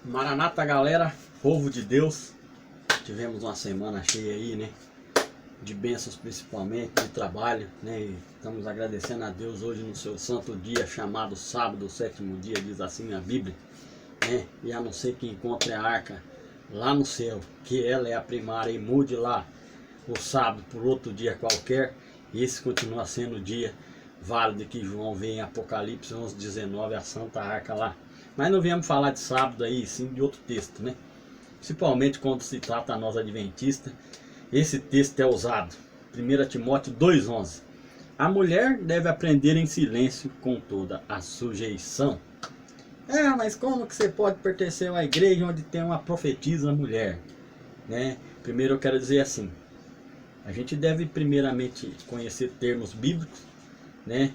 Maranata, galera, povo de Deus. Tivemos uma semana cheia aí, né? De bênçãos, principalmente, de trabalho, né? E estamos agradecendo a Deus hoje no seu santo dia, chamado sábado, o sétimo dia, diz assim a Bíblia, né? E a não ser que encontre a arca lá no céu, que ela é a primária, e mude lá o sábado por outro dia qualquer, esse continua sendo o dia válido que João vê em Apocalipse 11:19, a santa arca lá. Mas não viemos falar de sábado aí, sim de outro texto, né? Principalmente quando se trata a nós adventistas, esse texto é usado. 1 Timóteo 2:11. A mulher deve aprender em silêncio com toda a sujeição. Mas como que você pode pertencer a uma igreja onde tem uma profetisa mulher? Né? Primeiro eu quero dizer assim, a gente deve primeiramente conhecer termos bíblicos, né?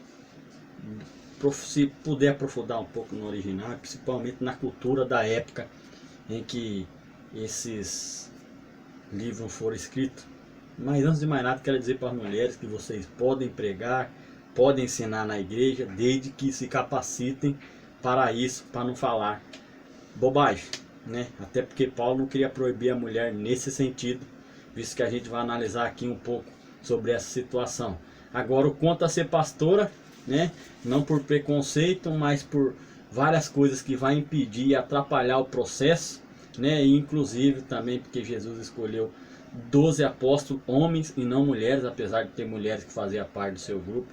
Se puder aprofundar um pouco no original, principalmente na cultura da época em que esses livros foram escritos. Mas antes de mais nada, quero dizer para as mulheres que vocês podem pregar, podem ensinar na igreja, desde que se capacitem para isso, para não falar bobagem, né? Até porque Paulo não queria proibir a mulher nesse sentido, visto que a gente vai analisar aqui um pouco sobre essa situação. Agora, o quanto a ser pastora, né? Não por preconceito, mas por várias coisas que vai impedir e atrapalhar o processo, né? E inclusive também porque Jesus escolheu 12 apóstolos, homens e não mulheres, apesar de ter mulheres que faziam parte do seu grupo,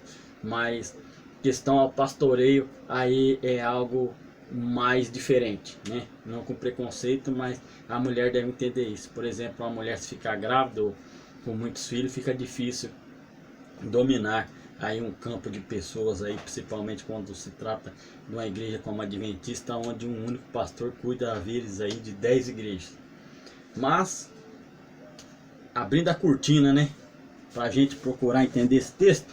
mas questão ao pastoreio aí é algo mais diferente, né? Não com preconceito, mas a mulher deve entender isso. Por exemplo, uma mulher se ficar grávida ou com muitos filhos, fica difícil dominar aí um campo de pessoas aí, principalmente quando se trata de uma igreja como a Adventista, onde um único pastor cuida às vezes aí de 10 igrejas. Mas abrindo a cortina, né, para a gente procurar entender esse texto,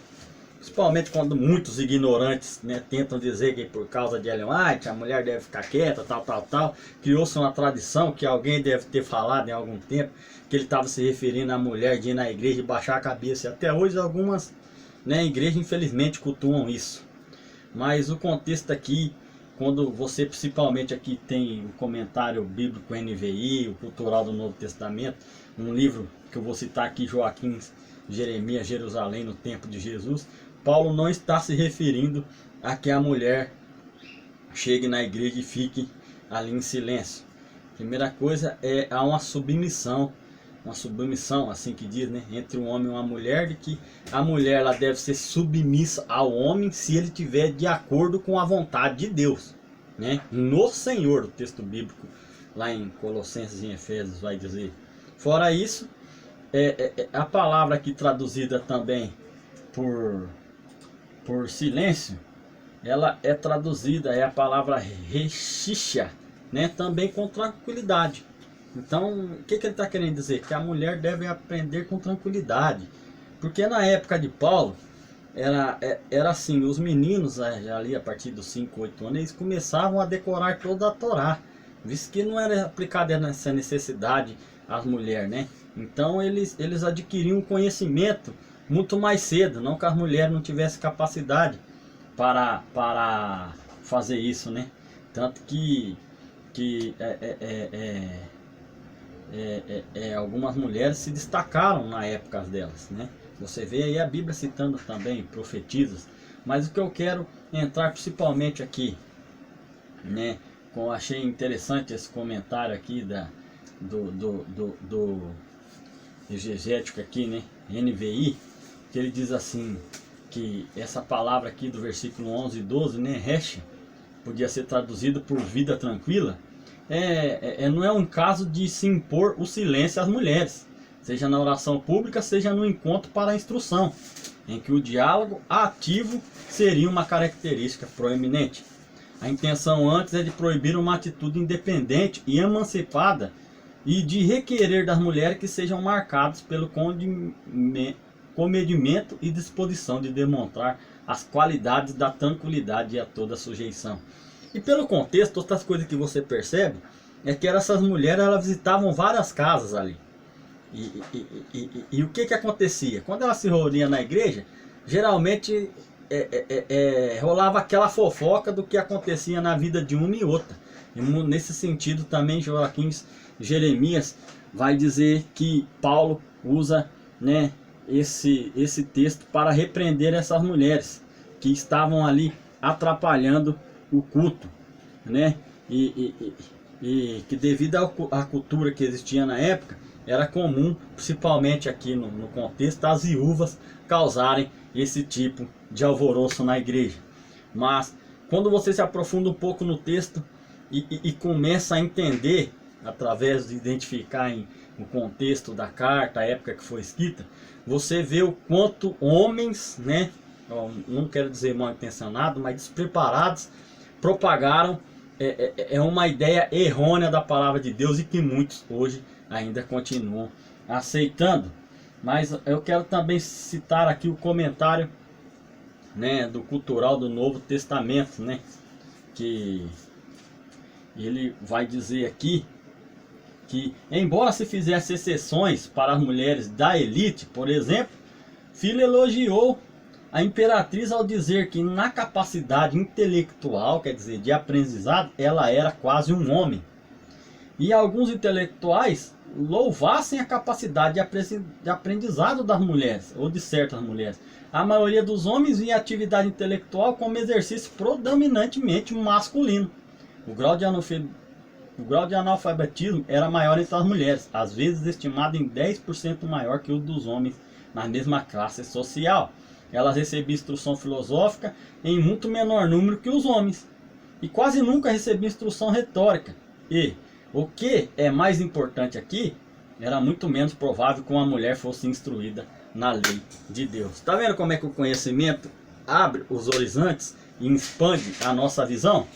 principalmente quando muitos ignorantes, né, tentam dizer que por causa de Ellen White a mulher deve ficar quieta, tal, criou-se uma tradição que alguém deve ter falado em algum tempo, que ele estava se referindo à mulher de ir na igreja e baixar a cabeça, e até hoje algumas, né, igrejas infelizmente cultuam isso. Mas o contexto aqui, quando você principalmente aqui tem o comentário bíblico NVI, o Cultural do Novo Testamento, um livro que eu vou citar aqui, Joaquim, Jeremias, Jerusalém no tempo de Jesus, Paulo não está se referindo a que a mulher chegue na igreja e fique ali em silêncio. Primeira coisa é há uma submissão assim que diz, né, entre um homem e uma mulher, de que a mulher ela deve ser submissa ao homem se ele tiver de acordo com a vontade de Deus, né, no Senhor. O texto bíblico lá em Colossenses e em Efésios vai dizer. Fora isso, a palavra aqui traduzida também por silêncio, ela é traduzida, é a palavra rechisha, né, também com tranquilidade. Então, o que ele está querendo dizer? Que a mulher deve aprender com tranquilidade. Porque na época de Paulo, era assim, os meninos ali a partir dos 5, 8 anos, eles começavam a decorar toda a Torá, visto que não era aplicada essa necessidade às mulheres, né? Então eles adquiriam um conhecimento muito mais cedo, não que as mulheres não tivessem capacidade para fazer isso, né? Tanto que algumas mulheres se destacaram na época delas, né? Você vê aí a Bíblia citando também profetisas, mas o que eu quero entrar principalmente aqui, né? Achei interessante esse comentário aqui do exegético aqui, né? NVI, que ele diz assim, que essa palavra aqui do versículo 11 e 12, né? Resh, podia ser traduzido por vida tranquila. Não é um caso de se impor o silêncio às mulheres, seja na oração pública, seja no encontro para a instrução, em que o diálogo ativo seria uma característica proeminente. A intenção antes é de proibir uma atitude independente e emancipada e de requerer das mulheres que sejam marcadas pelo comedimento e disposição de demonstrar as qualidades da tranquilidade e a toda sujeição. E pelo contexto, outras coisas que você percebe é que essas mulheres elas visitavam várias casas ali. E o que acontecia? Quando elas se reuniam na igreja, geralmente rolava aquela fofoca do que acontecia na vida de uma e outra. E nesse sentido também Jeremias vai dizer que Paulo usa, né, esse texto para repreender essas mulheres que estavam ali atrapalhando o culto, né? E que devido à cultura que existia na época, era comum, principalmente aqui no contexto, as viúvas causarem esse tipo de alvoroço na igreja. Mas quando você se aprofunda um pouco no texto e começa a entender, através de identificar o contexto da carta, a época que foi escrita, você vê o quanto homens, né, não quero dizer mal intencionados, mas despreparados, propagaram uma ideia errônea da palavra de Deus e que muitos hoje ainda continuam aceitando. Mas eu quero também citar aqui o comentário, né, do Cultural do Novo Testamento, né, que ele vai dizer aqui que, embora se fizesse exceções para as mulheres da elite, por exemplo, Philo elogiou a imperatriz ao dizer que na capacidade intelectual, quer dizer, de aprendizado, ela era quase um homem. E alguns intelectuais louvassem a capacidade de aprendizado das mulheres, ou de certas mulheres. A maioria dos homens via a atividade intelectual como exercício predominantemente masculino. O grau de analfabetismo era maior entre as mulheres, às vezes estimado em 10% maior que o dos homens na mesma classe social. Elas recebiam instrução filosófica em muito menor número que os homens, e quase nunca recebiam instrução retórica. E, o que é mais importante aqui, era muito menos provável que uma mulher fosse instruída na lei de Deus. Está vendo como é que o conhecimento abre os horizontes e expande a nossa visão?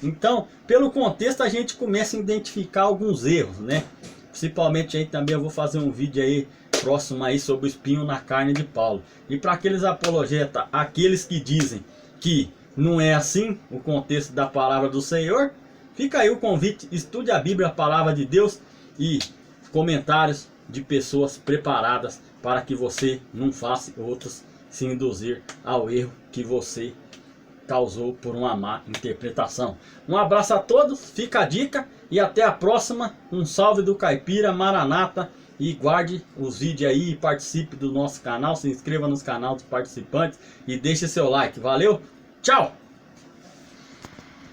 Então, pelo contexto, a gente começa a identificar alguns erros, né? Principalmente aí também eu vou fazer um vídeo aí próximo aí sobre o espinho na carne de Paulo. E para aqueles apologetas, aqueles que dizem que não é assim o contexto da palavra do Senhor, fica aí o convite, estude a Bíblia, a palavra de Deus, e comentários de pessoas preparadas para que você não faça outros se induzir ao erro que você causou por uma má interpretação. Um abraço a todos, fica a dica e até a próxima. Um salve do Caipira, Maranata, e guarde os vídeos aí e participe do nosso canal, se inscreva nos canais dos participantes e deixe seu like. Valeu, tchau!